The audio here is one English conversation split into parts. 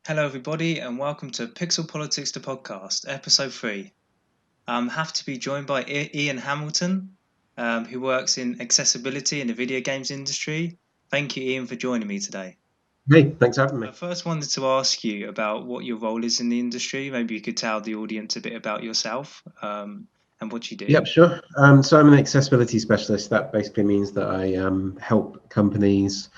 Hello, everybody, and welcome to Pixel Politics, the podcast, episode 3. I'm happy to be joined by Ian Hamilton, who works in accessibility in the video games industry. Thank you, Ian, for joining me today. Hey, thanks for having me. I first wanted to ask you about what your role is in the industry. Maybe you could tell the audience a bit about yourself and what you do. Yep, sure. So I'm an accessibility specialist. That basically means that I help companies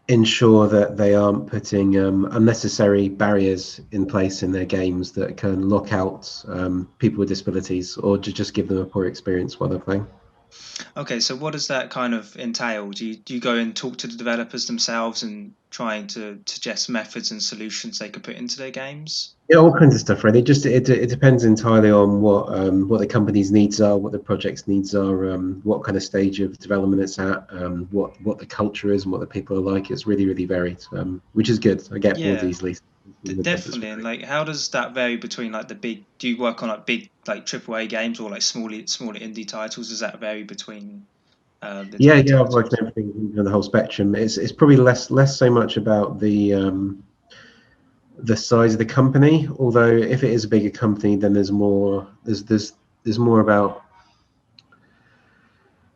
ensure that they aren't putting unnecessary barriers in place in their games that can lock out people with disabilities or just give them a poor experience while they're playing. Okay, so what does that kind of entail? Do you go and talk to the developers themselves and trying to suggest methods and solutions they could put into their games? Yeah, all kinds of stuff, really. It depends entirely on what the company's needs are, what the project's needs are, what kind of stage of development it's at, what the culture is, and what the people are like. It's really varied, which is good. I get bored Yeah. easily. The job that's Definitely, and like, how does that vary between like the big? Do you work on like big like AAA games or like smaller indie titles? Does that vary between the Yeah, different yeah. I've worked titles? on everything, the whole spectrum. It's probably less so much about the size of the company. Although if it is a bigger company, then there's more about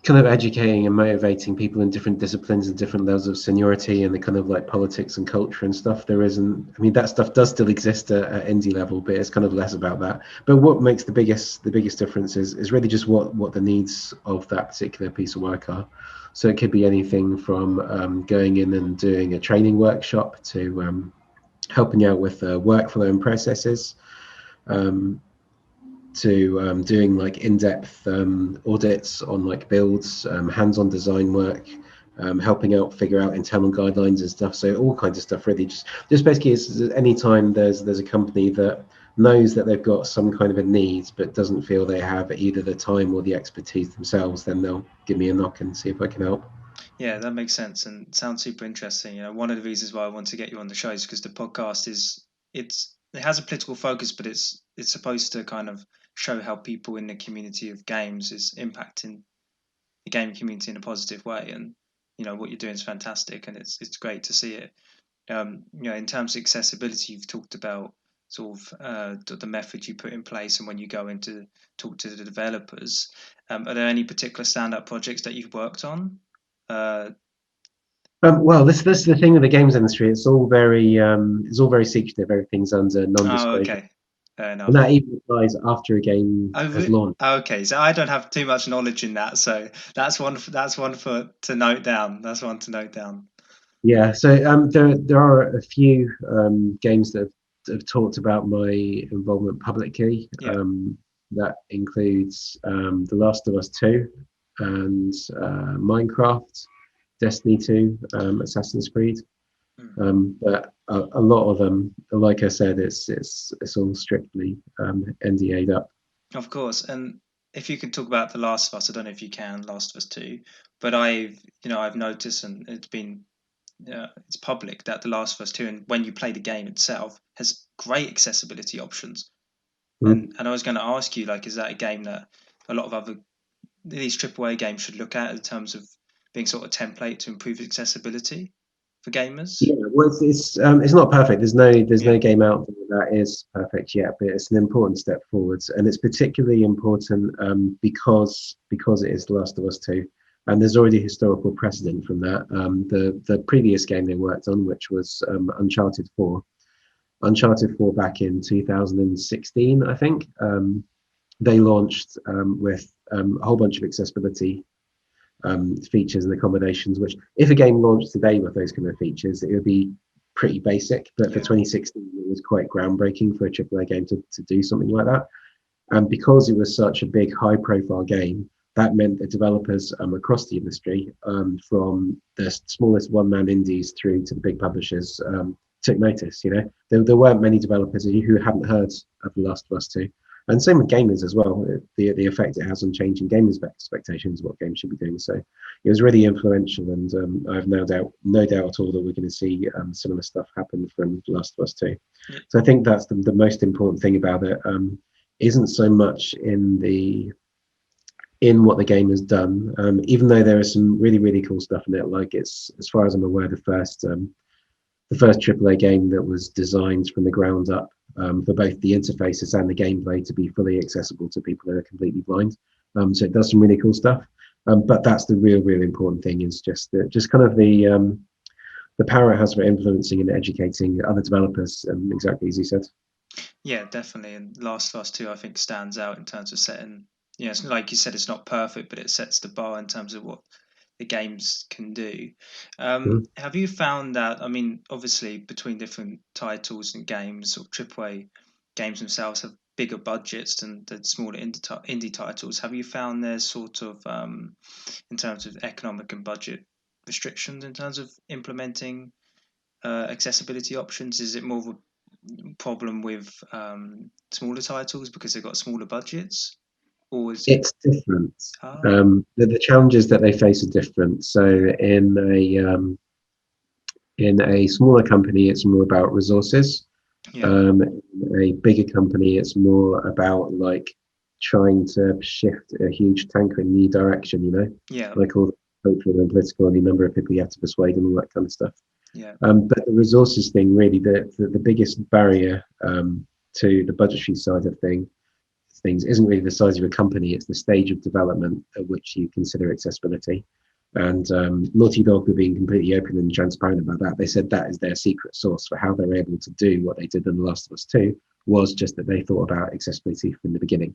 kind of educating and motivating people in different disciplines and different levels of seniority and the kind of like politics and culture and stuff. There isn't, I mean, that stuff does still exist at indie level, but it's kind of less about that. But what makes the biggest difference is really just what the needs of that particular piece of work are. So it could be anything from going in and doing a training workshop to helping out with workflow and processes, um, to doing like in-depth audits on like builds, hands-on design work, helping out figure out internal guidelines and stuff. So all kinds of stuff really. Just basically, it's anytime there's a company that knows that they've got some kind of a need but doesn't feel they have either the time or the expertise themselves, then they'll give me a knock and see if I can help. Yeah, that makes sense and sounds super interesting. You know, one of the reasons why I want to get you on the show is because the podcast it has a political focus, but it's supposed to kind of show how people in the community of games is impacting the gaming community in a positive way. And you know what you're doing is fantastic, and it's great to see it. In terms of accessibility, you've talked about sort of the method you put in place and when you go in to talk to the developers. Are there any particular stand-up projects that you've worked on? Uh, Well, this is the thing with the games industry. It's all very secretive. Everything's under oh, non-disclosure, okay, fair and enough. that even applies after a game has launched. Okay, so I don't have too much knowledge in that, so that's one for to note down. That's one to note down. Yeah, so there are a few games that have talked about my involvement publicly. Yeah. That includes The Last of Us 2 and Minecraft, Destiny 2, Assassin's Creed. Mm. But a lot of them, like I said, it's all strictly NDA'd up. Of course, and if you could talk about The Last of Us, I don't know if you can, Last of Us 2, but I've noticed, and it's public that The Last of Us 2, and when you play the game itself, has great accessibility options. Mm. And I was going to ask you, like, is that a game that a lot of other these AAA games should look at in terms of being sort of a template to improve accessibility for gamers? Yeah, well, it's not perfect. There's no Yeah. game out there that is perfect yet, but it's an important step forwards, and it's particularly important because it is The Last of Us 2, and there's already historical precedent from that. The previous game they worked on, which was Uncharted 4 back in 2016, I think. They launched with a whole bunch of accessibility features and accommodations, which if a game launched today with those kind of features, it would be pretty basic. But for Yeah. 2016, it was quite groundbreaking for a AAA game to do something like that. And because it was such a big, high profile game, that meant that developers across the industry, from the smallest one man indies through to the big publishers, took notice. There weren't many developers who hadn't heard of The Last of Us 2. And same with gamers as well. The effect it has on changing gamers' expectations of what games should be doing. So it was really influential, and I have no doubt at all that we're going to see similar stuff happen from The Last of Us 2. Yeah. So I think that's the most important thing about it. Isn't so much in what the game has done, even though there is some really cool stuff in it. Like, it's, as far as I'm aware, the first AAA game that was designed from the ground up for both the interfaces and the gameplay to be fully accessible to people who are completely blind. So it does some really cool stuff. But that's the real important thing, is just kind of the power it has for influencing and educating other developers, exactly as you said. Yeah, definitely. And Last of Us 2, I think, stands out in terms of setting. It's like you said, it's not perfect, but it sets the bar in terms of what the games can do. Mhm. Have you found that? I mean, obviously, between different titles and games, or AAA games themselves have bigger budgets than the smaller indie titles. Have you found there's sort of, in terms of economic and budget restrictions, in terms of implementing accessibility options? Is it more of a problem with smaller titles because they've got smaller budgets, or is it? It's different. Ah, The challenges that they face are different. So yeah, in a smaller company, it's more about resources. yeah, In a bigger company, it's more about like trying to shift a huge tanker in a new direction. yeah, Like all the cultural and political and the number of people you have to persuade and all that kind of stuff. yeah, But the resources thing, really, the biggest barrier to the budgetary side of things isn't really the size of your company; it's the stage of development at which you consider accessibility. And Naughty Dog were being completely open and transparent about that. They said that is their secret sauce for how they're able to do what they did in The Last of Us 2, was just that they thought about accessibility from the beginning.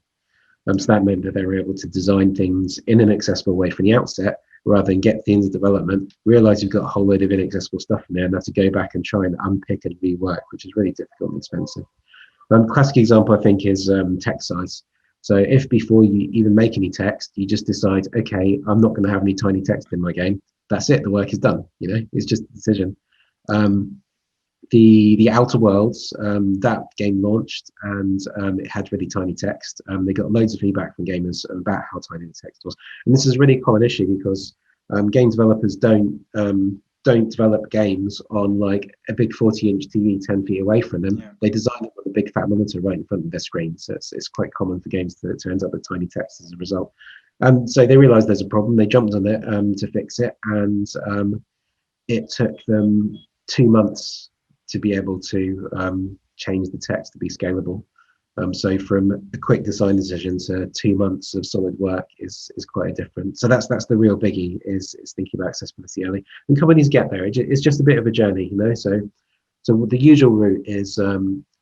So that meant that they were able to design things in an accessible way from the outset, rather than get things in development, realize you've got a whole load of inaccessible stuff in there, and have to go back and try and unpick and rework, which is really difficult and expensive. Classic example, I think, is text size. So if before you even make any text, you just decide, okay, I'm not going to have any tiny text in my game, that's it. The work is done. It's just a decision. Um, the Outer Worlds, that game launched, and it had really tiny text. They got loads of feedback from gamers about how tiny the text was, and this is really a common issue because game developers don't develop games on like a big 40-inch TV 10 feet away from them. yeah, They design it on a big fat monitor right in front of their screen, so it's quite common for games to end up with tiny text as a result. So they realized there's a problem. They jumped on it to fix it, and it took them 2 months to be able to change the text to be scalable. So from a quick design decision to 2 months of solid work is quite a difference. So that's the real biggie, is thinking about accessibility early. And companies get there. It's just a bit of a journey. So the usual route is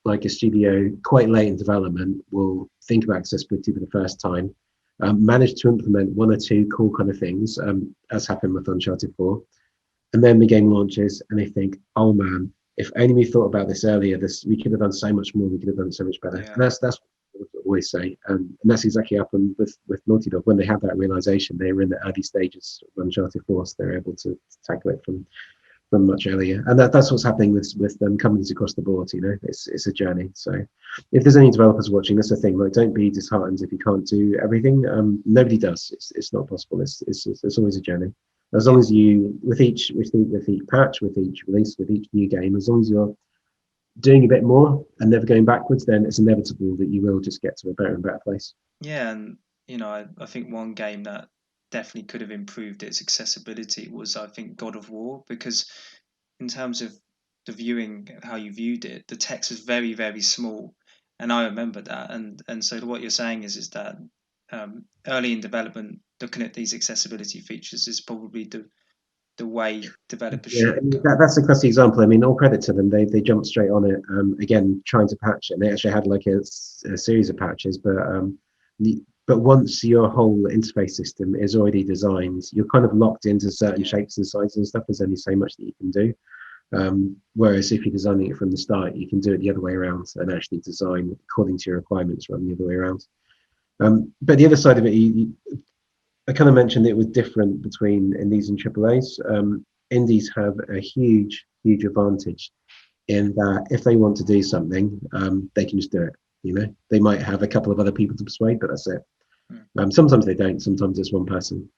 like a studio quite late in development will think about accessibility for the first time, manage to implement one or two cool kind of things, as happened with Uncharted 4, and then the game launches and they think, oh man, if only we thought about this earlier, we could have done so much more, we could have done so much better. And yeah, that's what I always say. And that's exactly happened with Naughty Dog. When they had that realization, they were in the early stages of Uncharted 4, so they're able to tackle it from much earlier. And that's what's happening with companies across the board. It's a journey. So if there's any developers watching, that's the thing. Like, don't be disheartened if you can't do everything. Nobody does. It's not possible. It's always a journey. As long yeah. as you, with each patch, with each release, with each new game, as long as you're doing a bit more and never going backwards, then it's inevitable that you will just get to a better and better place. Yeah, and I think one game that definitely could have improved its accessibility was, I think, God of War, because in terms of the viewing, how you viewed it, the text was very, very small, and I remember that. And so what you're saying is that early in development, looking at these accessibility features is probably the way developers Yeah, should I mean, go. that's a classic example. I mean, all credit to them. They jumped straight on it. Again, trying to patch it. And they actually had like a series of patches, but once your whole interface system is already designed, you're kind of locked into certain Yeah, shapes and sizes and stuff. There's only so much that you can do. Whereas if you're designing it from the start, you can do it the other way around and actually design according to your requirements rather than the other way around. But the other side of it, I kind of mentioned it was different between indies and AAAs. Indies have a huge advantage in that if they want to do something, they can just do it. They might have a couple of other people to persuade, but that's it. mm, Sometimes they don't. Sometimes it's one person.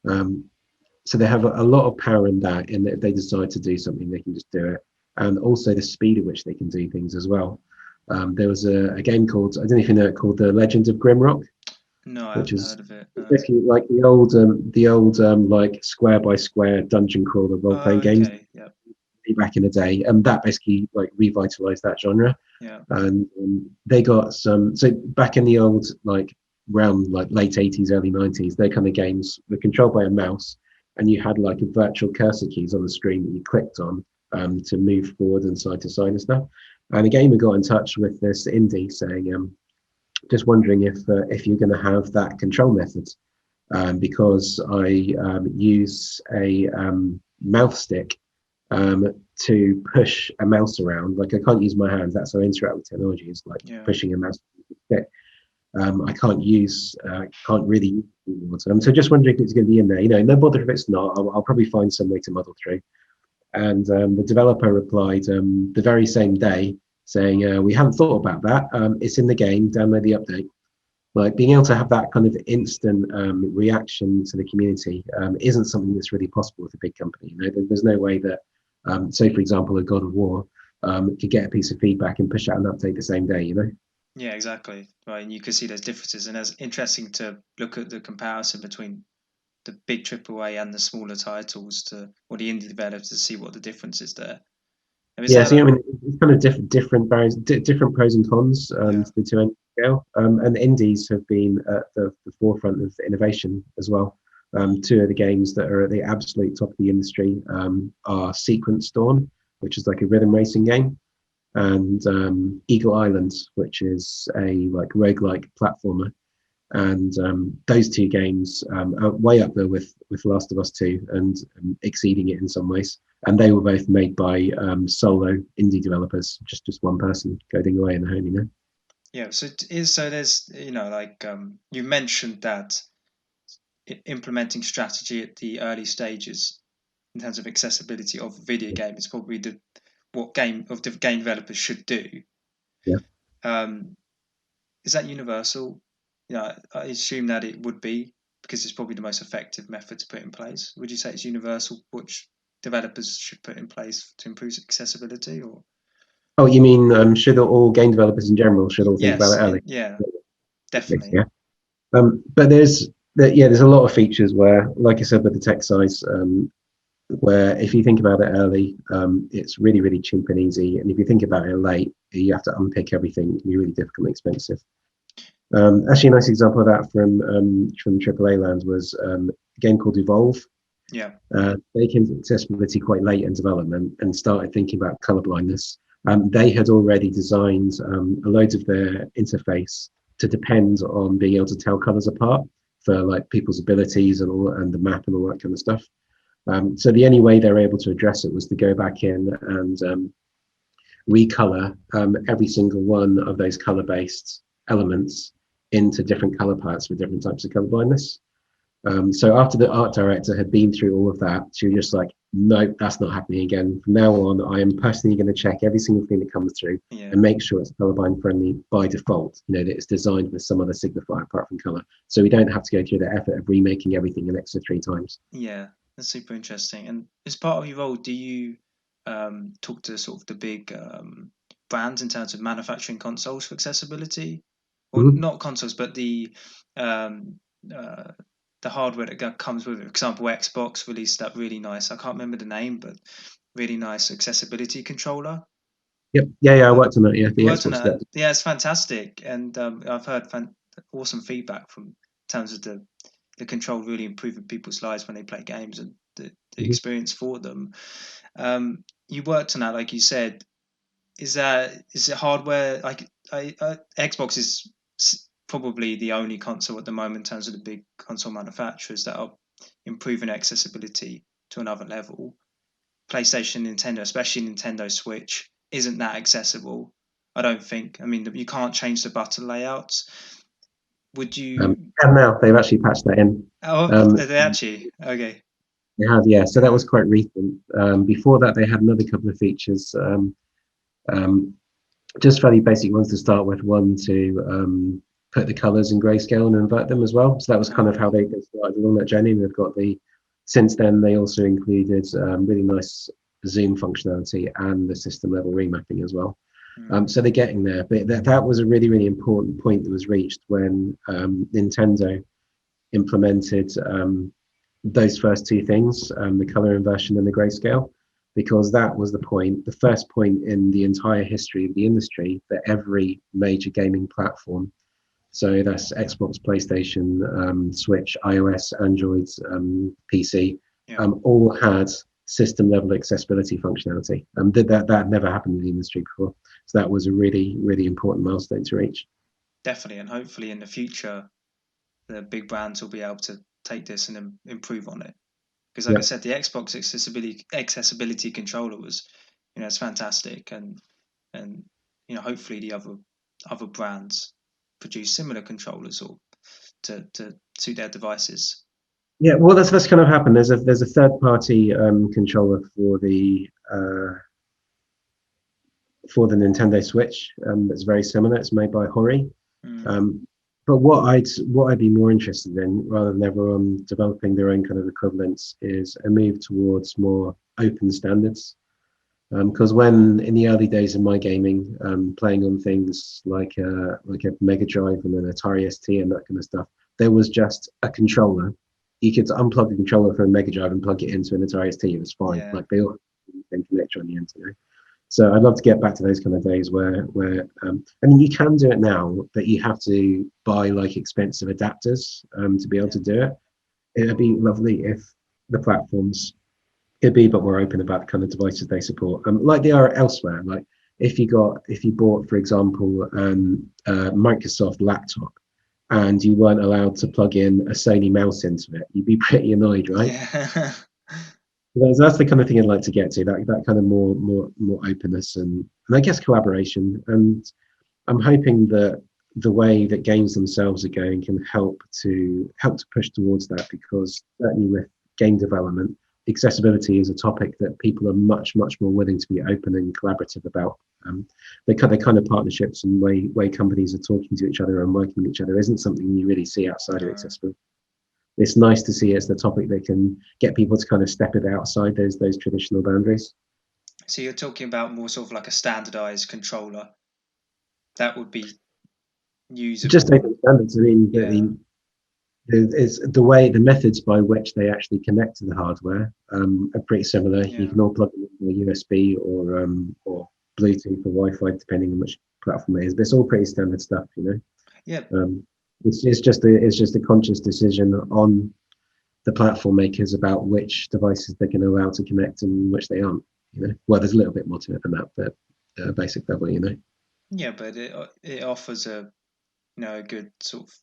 Um, so they have a lot of power in that, in that if they decide to do something, they can just do it, and also the speed at which they can do things as well. There was a game called, I don't know if you know it, called The Legend of Grimrock, no, I which haven't is heard of it. No. basically like the old like square by square dungeon crawler role Oh, playing games. okay. Yep. back in the day, and that basically like revitalized that genre. Yeah. And they got some. So back in the old like around like late 80s, early 90s, their kind of games were controlled by a mouse, and you had like a virtual cursor keys on the screen that you clicked on to move forward and side to side and stuff. And a gamer got in touch with this indie saying, just wondering if you're going to have that control method, because I use a mouse stick to push a mouse around. Like I can't use my hands. That's how I interact with technology. Is like Yeah. pushing a mouse stick. I can't really use keyboards. So just wondering if it's going to be in there. No bother if it's not. I'll probably find some way to muddle through. And the developer replied the very same day saying, we haven't thought about that. It's in the game. Download the update. Like being able to have that kind of instant reaction to the community isn't something that's really possible with a big company. There's no way that, say for example, a God of War could get a piece of feedback and push out an update the same day. Yeah, exactly. Right, and you can see those differences, and it's interesting to look at the comparison between the big AAA and the smaller titles or the indie developers to see what the difference is there. Yeah, so I mean, it's kind of different pros and cons to the two end scale. And indies have been at the forefront of innovation as well. Two of the games that are at the absolute top of the industry are Sequence Dawn, which is like a rhythm racing game, and Eagle Island, which is a like roguelike platformer. And those two games are way up there with Last of Us 2 and exceeding it in some ways. And they were both made by solo indie developers, just one person coding away in the home. Yeah, so there's like you mentioned that implementing strategy at the early stages in terms of accessibility of a video game is probably what game developers should do. Yeah. Is that universal? I assume that it would be, because it's probably the most effective method to put in place. Would you say it's universal which developers should put in place to improve accessibility? Or Oh, you mean should all game developers in general should all think about it early? Yeah, definitely. Yeah. But there's a lot of features where, like I said, with the tech size, where if you think about it early, it's really, really cheap and easy. And if you think about it late, you have to unpick everything. It can be really difficult and expensive. Actually, a nice example of that from AAA lands was a game called Evolve. Yeah. They came to accessibility quite late in development and started thinking about color blindness. They had already designed loads of their interface to depend on being able to tell colors apart for like people's abilities and the map and all that kind of stuff. So the only way they were able to address it was to go back in and recolor every single one of those color-based elements into different color palettes for different types of color blindness. So after the art director had been through all of that, she was just like, no, that's not happening again. From now on, I am personally going to check every single thing that comes through and make sure it's colorblind friendly by default, that it's designed with some other signifier apart from color. So we don't have to go through the effort of remaking everything an extra 3 times. Yeah, that's super interesting. And as part of your role, do you talk to sort of the big brands in terms of manufacturing consoles for accessibility? Or not consoles, but the hardware that comes with it. For example, Xbox released that really nice, I can't remember the name, but really nice accessibility controller. Yep. Yeah, I worked on that. Yeah, the Xbox Step. Yeah, it's fantastic, and I've heard awesome feedback from in terms of the control really improving people's lives when they play games and the experience for them. You worked on that, like you said. Is it hardware? Like Xbox is probably the only console at the moment in terms of the big console manufacturers that are improving accessibility to another level. PlayStation, Nintendo, especially Nintendo Switch, isn't that accessible. I don't think. I mean, you can't change the button layouts. Would you? And now they've actually patched that in. Oh, they actually? Okay. They have, yeah. So that was quite recent. Before that, they had another couple of features. Just fairly basic ones to start with. One to put the colors in grayscale and invert them as well. So that was kind of how they started along that journey. And they've got since then they also included really nice zoom functionality and the system level remapping as well. So they're getting there, but that was a really, really important point that was reached when Nintendo implemented those first 2 things, the color inversion and the grayscale. because that was the first point in the entire history of the industry that every major gaming platform, so that's Xbox, PlayStation, Switch, iOS, Android, PC, Yeah, all had system level accessibility functionality. That never happened in the industry before. So that was a really, really important milestone to reach. definitely, and hopefully in the future, the big brands will be able to take this and improve on it. Because, like I Yeah. said, the Xbox accessibility controller was, it's fantastic, and hopefully the other brands produce similar controllers or to suit their devices. Yeah, well, that's kind of happened. There's a third party controller for the Nintendo Switch that's very similar. It's made by Hori. Mm, Um, but what I'd be more interested in, rather than everyone developing their own kind of equivalents, is a move towards more open standards. Because when in the early days of my gaming, playing on things like a Mega Drive and an Atari ST and that kind of stuff, there was just a controller. You could unplug the controller from a Mega Drive and plug it into an Atari ST. It was fine. yeah, Like they all had the same connector on the end. So I'd love to get back to those kind of days where I mean you can do it now, but you have to buy like expensive adapters to be able yeah, to do it. It'd be lovely if the platforms could be a bit more open about the kind of devices they support, like they are elsewhere. Like if you bought, for example, a Microsoft laptop and you weren't allowed to plug in a Sony mouse into it, you'd be pretty annoyed, right? yeah. That's the kind of thing I'd like to get to, that kind of more openness and I guess collaboration. And I'm hoping that the way that games themselves are going can help to push towards that, because certainly with game development, accessibility is a topic that people are much more willing to be open and collaborative about. The kind of partnerships and way companies are talking to each other and working with each other isn't something you really see outside of No. accessibility. It's nice to see it's the topic that can get people to kind of step it outside those traditional boundaries. So you're talking about more sort of like a standardized controller that would be Just usable. open standards. I mean, Yeah, it's the methods by which they actually connect to the hardware are pretty similar. You yeah, can all plug them into a USB or Bluetooth or Wi-Fi, depending on which platform it is. But it's all pretty standard stuff, you yeah. know. It's just a conscious decision on the platform makers about which devices they can allow to connect and which they aren't. Well, there's a little bit more to it than that, but at a basic level. Yeah, but it offers a good sort of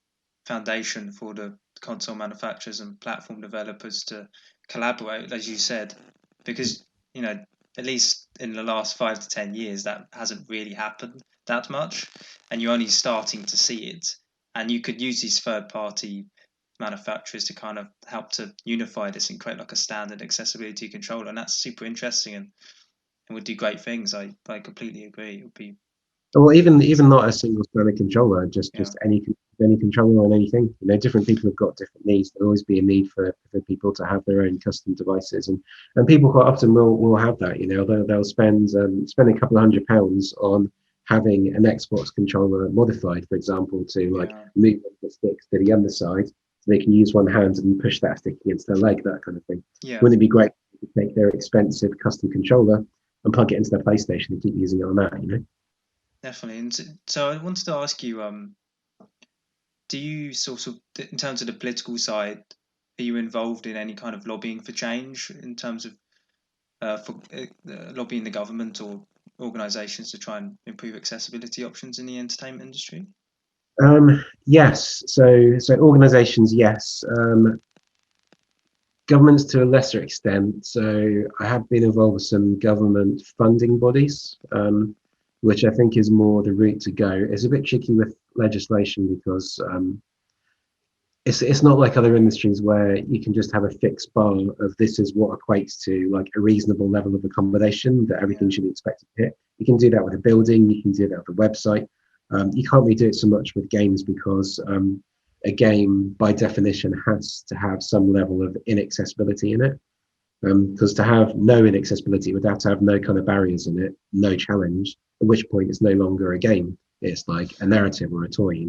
foundation for the console manufacturers and platform developers to collaborate, as you said, because you know at least in the last 5 to 10 years that hasn't really happened that much, and you're only starting to see it, and you could use these third-party manufacturers to kind of help to unify this and create like a standard accessibility controller, and that's super interesting and would do great things. I completely agree. It would be Well, even not a single standard controller, just yeah, any controller on anything. Different people have got different needs. There'll always be a need for people to have their own custom devices, and people quite often will have that. They'll spend a couple of £100 on having an Xbox controller modified, for example, to like yeah, move the sticks to the underside, so they can use one hand and push that stick against their leg, that kind of thing. yeah. Wouldn't it be great to take their expensive custom controller and plug it into their PlayStation and keep using it on that? Definitely. And so I wanted to ask you, do you sort of, in terms of the political side, are you involved in any kind of lobbying for change in terms of for lobbying the government or organisations to try and improve accessibility options in the entertainment industry? Yes. So organisations, yes. Governments to a lesser extent. So I have been involved with some government funding bodies, which I think is more the route to go. It's a bit tricky with legislation because it's not like other industries where you can just have a fixed bar of this is what equates to like a reasonable level of accommodation that everything Yeah, should be expected to hit. You can do that with a building, you can do that with a website. You can't really do it so much with games because a game by definition has to have some level of inaccessibility in it. Because to have no inaccessibility would have to have no kind of barriers in it, no challenge, at which point it's no longer a game. It's like a narrative or a toy.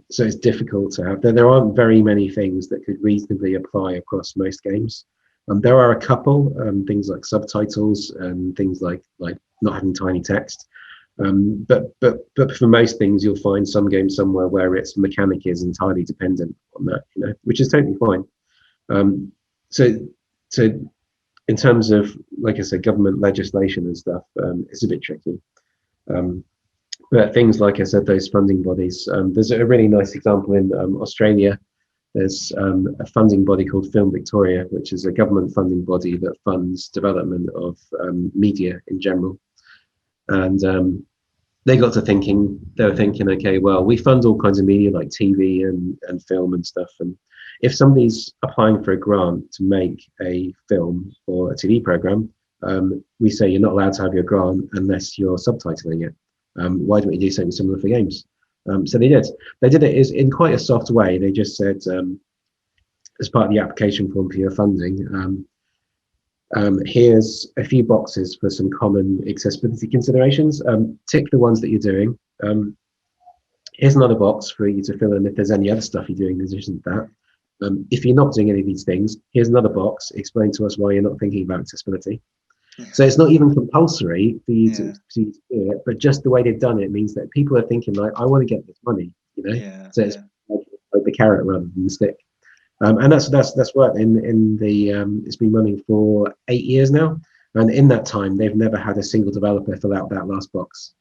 So it's difficult to have. There aren't very many things that could reasonably apply across most games. There are a couple things like subtitles and things like not having tiny text. But for most things, you'll find some game somewhere where its mechanic is entirely dependent on that, which is totally fine. So so in terms of, like I said, government legislation and stuff, it's a bit tricky. But things like I said, those funding bodies. There's a really nice example in Australia. There's a funding body called Film Victoria, which is a government funding body that funds development of media in general. And they got to thinking, okay, well, we fund all kinds of media like TV and film and stuff. And if somebody's applying for a grant to make a film or a TV program, we say you're not allowed to have your grant unless you're subtitling it. Why don't we do something similar for games? So they did. They did it in quite a soft way. They just said, as part of the application form for your funding, here's a few boxes for some common accessibility considerations. Tick the ones that you're doing. Here's another box for you to fill in if there's any other stuff you're doing in addition to that. If you're not doing any of these things, here's another box. Explain to us why you're not thinking about accessibility. Yeah. So it's not even compulsory for you to do it, but just the way they've done it means that people are thinking like, I want to get this money, So it's like the carrot rather than the stick. And that's worked in the it's been running for 8 years now, and in that time they've never had a single developer fill out that last box.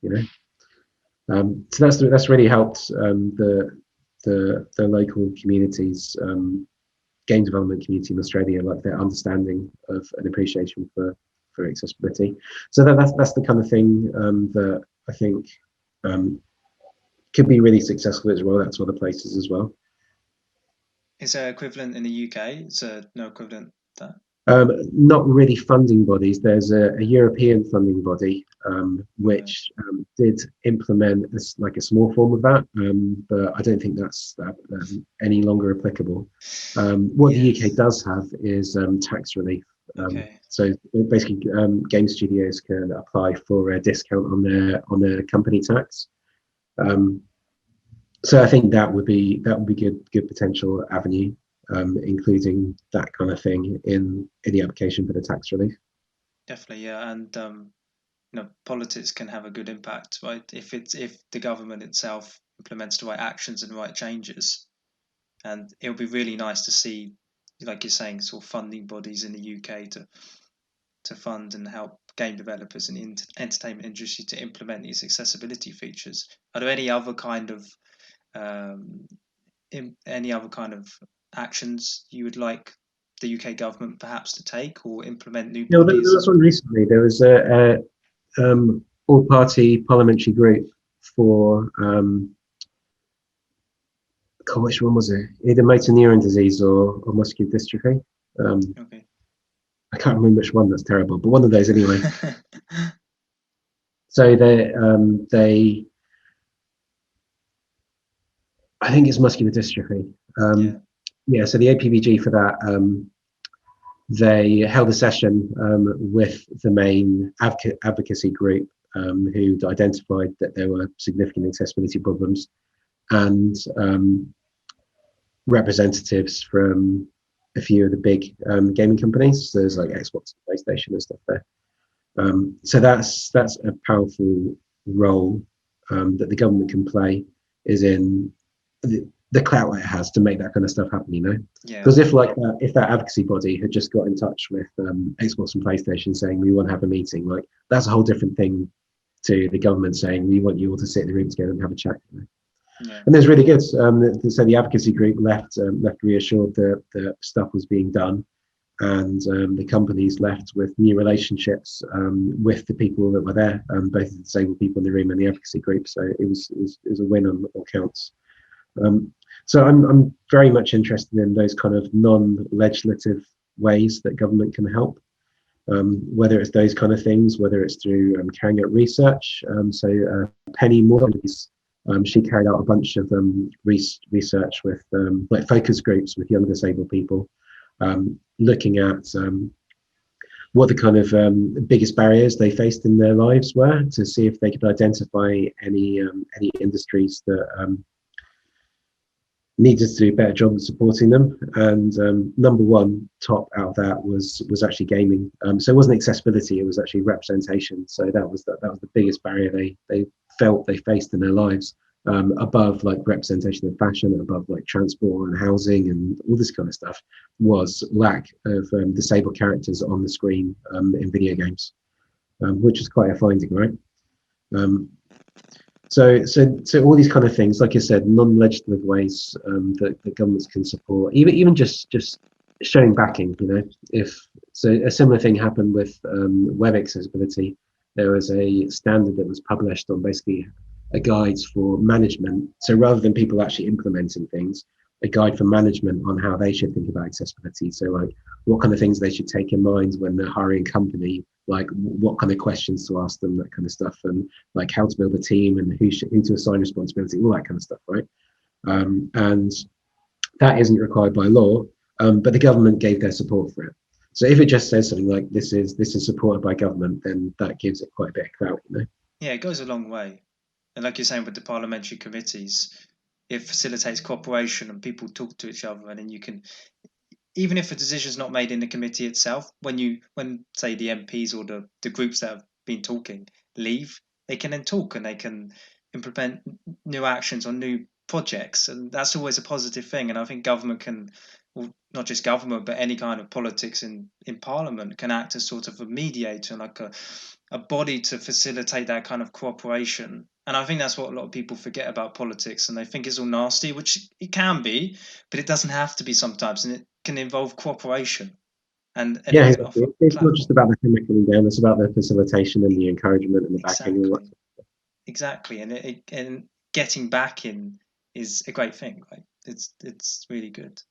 So that's really helped the local communities, game development community in Australia, like their understanding of and appreciation for accessibility. So that's the kind of thing that I think could be really successful as well. That's other places as well. Is there equivalent in the UK? Is there no equivalent to that? Not really funding bodies. There's a European funding body which did implement a small form of that, but I don't think that's any longer applicable. What the UK does have is tax relief. So basically, game studios can apply for a discount on their company tax. So I think that would be good potential avenue, including that kind of thing in the application for the tax relief. Definitely, yeah, and politics can have a good impact, right? If the government itself implements the right actions and the right changes, and it would be really nice to see, like you're saying, sort of funding bodies in the UK to fund and help game developers and entertainment industry to implement these accessibility features. Are there any other kind of actions you would like the UK government perhaps to take or implement new bodies? There was one recently. There was a all-party parliamentary group for which one was it? Either motor neuron disease or muscular dystrophy. I can't remember which one. That's terrible, but one of those anyway. So they I think it's muscular dystrophy. So the APBG for that, they held a session with the main advocacy group who'd identified that there were significant accessibility problems, and representatives from a few of the big gaming companies. So there's like Xbox and PlayStation and stuff there. So that's a powerful role that the government can play, is in the clout it has to make that kind of stuff happen, Because if that advocacy body had just got in touch with Xbox and PlayStation saying we want to have a meeting, like that's a whole different thing to the government saying we want you all to sit in the room together and have a chat. And it's really good. So the advocacy group left reassured that stuff was being done, and the companies left with new relationships with the people that were there, both the disabled people in the room and the advocacy group. So it was a win on all counts. So I'm very much interested in those kind of non-legislative ways that government can help, whether it's those kind of things, whether it's through carrying out research. Penny Moore, she carried out a bunch of research with like focus groups with young disabled people, looking at what the kind of biggest barriers they faced in their lives were, to see if they could identify any industries that needed to do a better job of supporting them. And number one top out of that was actually gaming. So it wasn't accessibility; it was actually representation. So that was the biggest barrier they felt they faced in their lives. Above like representation of fashion, above like transport and housing and all this kind of stuff, was lack of disabled characters on the screen in video games, which is quite a finding, right? Um, so all these kind of things, like I said, non-legislative ways that governments can support, even just showing backing. If so, a similar thing happened with web accessibility. There was a standard that was published on basically a guides for management. So rather than people actually implementing things, a guide for management on how they should think about accessibility. So like what kind of things they should take in mind when they're hiring a company, like what kind of questions to ask them, that kind of stuff, and like how to build a team and who to assign responsibility, all that kind of stuff, right? And that isn't required by law, but the government gave their support for it. So if it just says something like this is supported by government, then that gives it quite a bit of clout. Yeah, it goes a long way. And like you're saying with the parliamentary committees, it facilitates cooperation and people talk to each other, and then you can, even if a decision's not made in the committee itself, when say the MPs or the groups that have been talking leave, they can then talk and they can implement new actions on new projects, and that's always a positive thing. And I think government can, well, not just government, but any kind of politics in parliament can act as sort of a mediator, like a body to facilitate that kind of cooperation. And I think that's what a lot of people forget about politics, and they think it's all nasty, which it can be, but it doesn't have to be sometimes, and it can involve cooperation, and it Yeah, can exactly. offer a It's not just platform. about the hammer coming down; it's about the facilitation and the encouragement and the backing and all Exactly, that. exactly, and getting back in is a great thing. Like it's really good.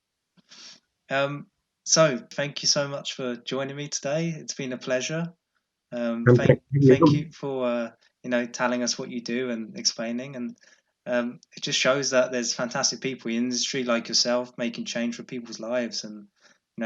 Um, so thank you so much for joining me today. It's been a pleasure. And Thank you for telling us what you do and explaining, and it just shows that there's fantastic people in the industry like yourself making change for people's lives. And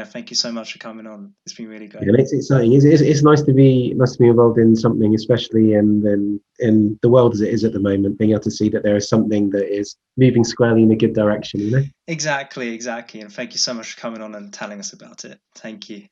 thank you so much for coming on. It's been really Yeah, great. and it's exciting. It's nice to be involved in something, especially in the world as it is at the moment. Being able to see that there is something that is moving squarely in a good direction. Exactly, exactly. And thank you so much for coming on and telling us about it. Thank you.